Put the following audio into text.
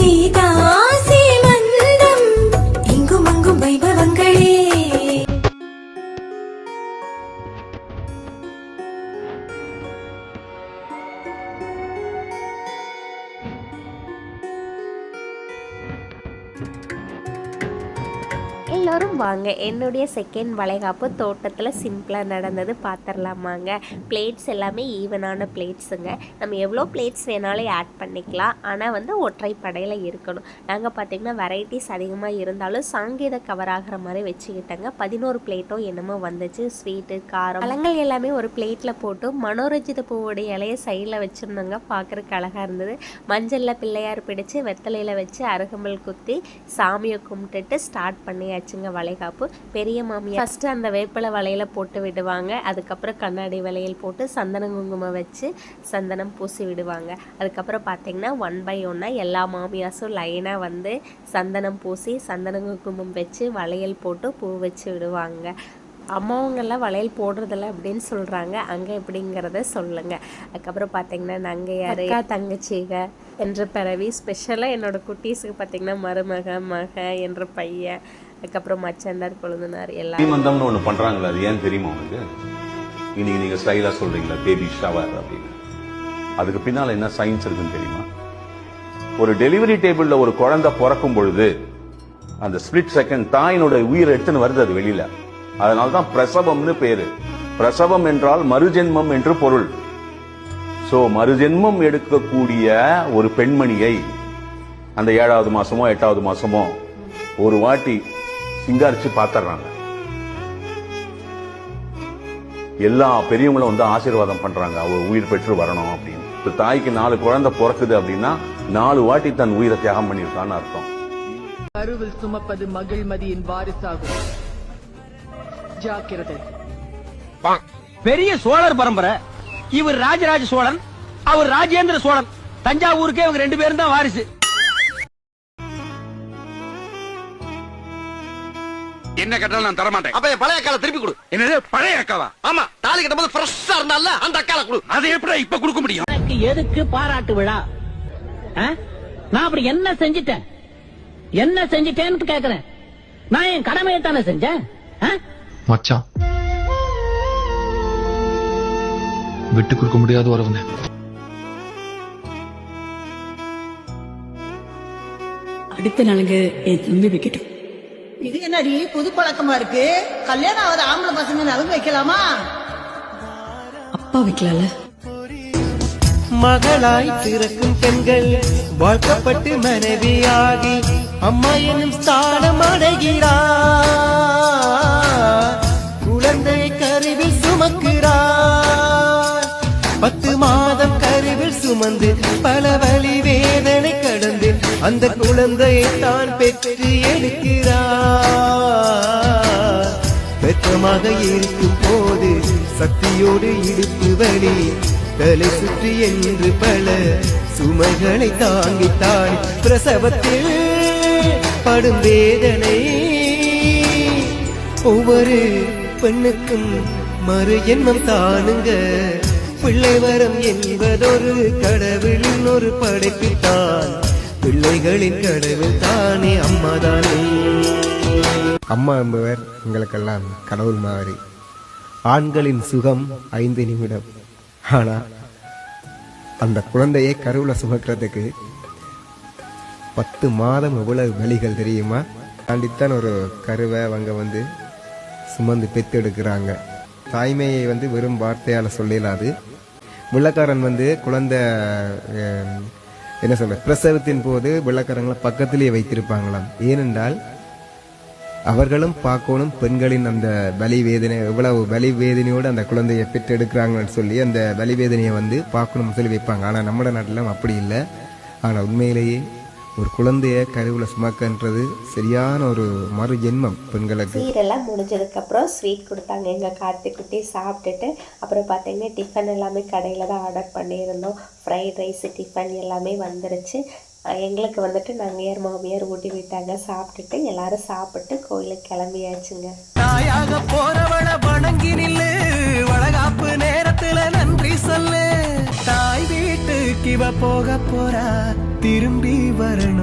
சீதா சீமந்தம் இங்கும் அங்கும் வைபவங்களே. எல்லோரும் வாங்க, என்னுடைய செகண்ட் வளைகாப்பு தோட்டத்தில் சிம்பிளாக நடந்தது பார்த்துடலாமாங்க. பிளேட்ஸ் எல்லாமே ஈவனான பிளேட்ஸுங்க. நம்ம எவ்வளோ பிளேட்ஸ் வேணாலும் ஆட் பண்ணிக்கலாம், ஆனால் வந்து ஒற்றை படையில் இருக்கணும். நாங்கள் பார்த்திங்கன்னா வெரைட்டிஸ் அதிகமாக இருந்தாலும் சாங்கீத கவர் ஆகிற மாதிரி வச்சுக்கிட்டேங்க. 11 பிளேட்டோ என்னமோ வந்துச்சு. ஸ்வீட்டு, காரம், பழங்கள் எல்லாமே ஒரு பிளேட்டில் போட்டு மனோரஞ்சித பூவோடைய இலையை சைடில் வச்சுருந்தோங்க. பார்க்குறதுக்கு அழகாக இருந்தது. மஞ்சளில் பிள்ளையார் பிடிச்சி வெத்தலையில் வச்சு அருகம்பல் குத்தி சாமியை கும்பிட்டுட்டு ஸ்டார்ட் பண்ணியாச்சுங்க வளைகாப்பு. பெரிய மாமியார் ஃபஸ்ட்டு அந்த வேப்பிலை வளையல போட்டு விடுவாங்க. அதுக்கப்புறம் கண்ணாடி வளையல் போட்டு சந்தன குங்குமம் வச்சு சந்தனம் பூசி விடுவாங்க. அதுக்கப்புறம் பார்த்தீங்கன்னா 1 by 1 எல்லா மாமியாஸும் லைனாக வந்து சந்தனம் பூசி சந்தன குங்குமம் வச்சு வளையல் போட்டு பூ வச்சு விடுவாங்க. அம்மாவங்கெல்லாம் வளையல் போடுறதில்ல அப்படின்னு சொல்கிறாங்க, அங்கே எப்படிங்கிறத சொல்லுங்கள். அதுக்கப்புறம் பார்த்தீங்கன்னா நாங்கள் யார் தங்கச்சிக என்ற பிறவி ஸ்பெஷலாக என்னோடய குட்டீஸுக்கு பார்த்திங்கன்னா மருமக மக என்ற பையன், அதுக்கப்புறம் மச்சண்டார் கொழுந்தனார் எல்லாம் சீமந்தம்னு ஒன்று பண்ணுறாங்களா, அது ஏன் தெரியுமா உங்களுக்கு? இன்னைக்கு நீங்கள் ஸ்டைலாக சொல்கிறீங்களா பேபி ஷவர் அப்படின்னு, அதுக்கு பின்னால் என்ன சயின்ஸ் இருக்குன்னு தெரியுமா? ஒரு டெலிவரி டேபிளில் ஒரு குழந்தை பிறக்கும் பொழுது அந்த ஸ்பிளிட் செகண்ட் தாயினோட உயிரை எடுத்துன்னு வருது அது வெளியில. அதனால்தான் பிரசவம்னு பேரு. பிரசவம் என்றால் மறுஜென்மம் என்று பொருள். சோ மறுஜென்மம் எடுக்கக்கூடிய ஒரு பெண்மணியை அந்த 7வது மாசமோ 8வது மாசமோ ஒரு வாட்டி சிங்காரிச்சு பாத்துறாங்க. எல்லா பெரியவங்களும் வந்து ஆசீர்வாதம் பண்றாங்க, அவர் உயிர் பெற்று வரணும் அப்படின்னு. தாய்க்கு 4 குழந்தை பிறக்குது அப்படின்னா 4 வாட்டி தன் உயிரை தியாகம் பண்ணியிருக்கான்னு அர்த்தம். கருவில் சுமப்பது மகிழ்மதியின் வாரிசாகும். ஜாக்கிரதை. பெரிய சோழர் பரம்பரை. இவர் ராஜராஜ சோழன், அவர் ராஜேந்திர சோழன். தஞ்சாவூருக்கே இவங்க 2 பேரும் தான் வாரிசு. என்ன கேட்டாலும் நான் தரமாட்டேன். அப்ப பழைய அக்கால திருப்பி கொடு. என்னது பழைய அக்காவா? ஆமா, தாலி கட்டும்போது ஃப்ரெஷ்ஷா இருந்தால அந்த அக்கால கொடு. அதை எப்படி இப்ப கொடுக்க முடியும்? எனக்கு எதுக்கு பாராட்டு விழா? நான் அப்படி என்ன செஞ்சிட்டேன், என்ன செஞ்சிட்டேன்னு கேக்குறேன். நான் என் கடமையை தானே செஞ்சேன். மச்சான் விட்டு கொடுக்க முடியாத வரவங்க. அடுத்த நாளுங்க என் தம்பி வைக்கட்டும். இது என்னடி புது பழக்கமா இருக்கு? கல்யாணம் ஆகாத ஆம்பளை பசங்க அவங்க வைக்கலாமா? அப்பா வைக்கலாம்ல. மகளாய் பிறக்கும் பெண்கள் வாழ்க்கப்பட்டு மனைவியாகி அம்மா என்னும் ஸ்தானம் அடைகிறார். குழந்தை கருவில் சுமக்கிறார். 10 மாதம் கருவில் சுமந்து பல வலி வேதனை கடந்து அந்த குழந்தையை தான் பெற்று எடுக்கிறார். பெற்றமாக இருக்கும் போது சக்தியோடு இடுப்பு வலி தலை சுற்றி என்று பல சுமைகளை தாங்கி தாண்டி பிரசவத்தில் படும் வேதனை ஒவ்வொரு பெண்ணுக்கும் மறு ஜென்மம் தானுங்க. பிள்ளை வரம் என்பதொரு கடவுளின் ஒரு படைப்புத்தான். பிள்ளைகளின் கடவுள் தானே அம்மாதானே. அம்மா என்பவர் எங்களுக்கெல்லாம் கடவுள் மாதிரி. ஆண்களின் சுகம் 5 நிமிடம். ஆனா அந்த குழந்தையை கருவுல சுமக்கிறதுக்கு 10 மாதம் எவ்வளவு வலிகள் தெரியுமா? தாண்டித்தான் ஒரு கருவை அவங்க வந்து சுமந்து பெத்தெடுக்கிறாங்க. தாய்மையை வந்து வெறும் வார்த்தையால் சொல்லலாது. வெள்ளக்காரன் வந்து குழந்தை என்ன சொல்ற பிரசவத்தின் போது வெள்ளக்காரங்களை பக்கத்திலேயே வைத்திருப்பாங்களாம். ஏனென்றால் அவர்களும் பார்க்கணும் பெண்களின் அந்த வலி வேதனை, எவ்வளவு வலி வேதனையோடு அந்த குழந்தையை பெற்றெடுக்கிறாங்கன்னு சொல்லி அந்த வலி வேதனையை வந்து பார்க்கணும்னு சொல்லி வைப்பாங்க. ஆனால் நம்ம நாட்டில் அப்படி இல்லை. ஆனால் உண்மையிலேயே ஒரு குழந்தைய கருவில் சுமக்கன்றது சரியான ஒரு மறு ஜென்மம் பெண்களுக்கு. சீரெல்லாம் முடிஞ்சதுக்கப்புறம் ஸ்வீட் கொடுத்தாங்க எங்கள் கார்த்திக்குட்டி. சாப்பிட்டுட்டு அப்புறம் பார்த்தீங்கன்னா டிஃபன் எல்லாமே கடையில் தான் ஆர்டர் பண்ணியிருந்தோம். ஃப்ரைட் ரைஸு டிஃபன் எல்லாமே வந்துருச்சு. எங்களுக்கு வந்துட்டு நாங்கள் மாமியார் ஊட்டி விட்டாங்க. சாப்பிட்டுட்டு எல்லாரும் சாப்பிட்டு கோயிலுக்கு கிளம்பியாச்சுங்க. தாயாக போறவள வணங்கி நில்லு, வளகாப்பு நேரத்துல நன்றி சொல்லு. தாய் வீட்டுக்கு இவ போக போறா, திரும்பி வரணும்.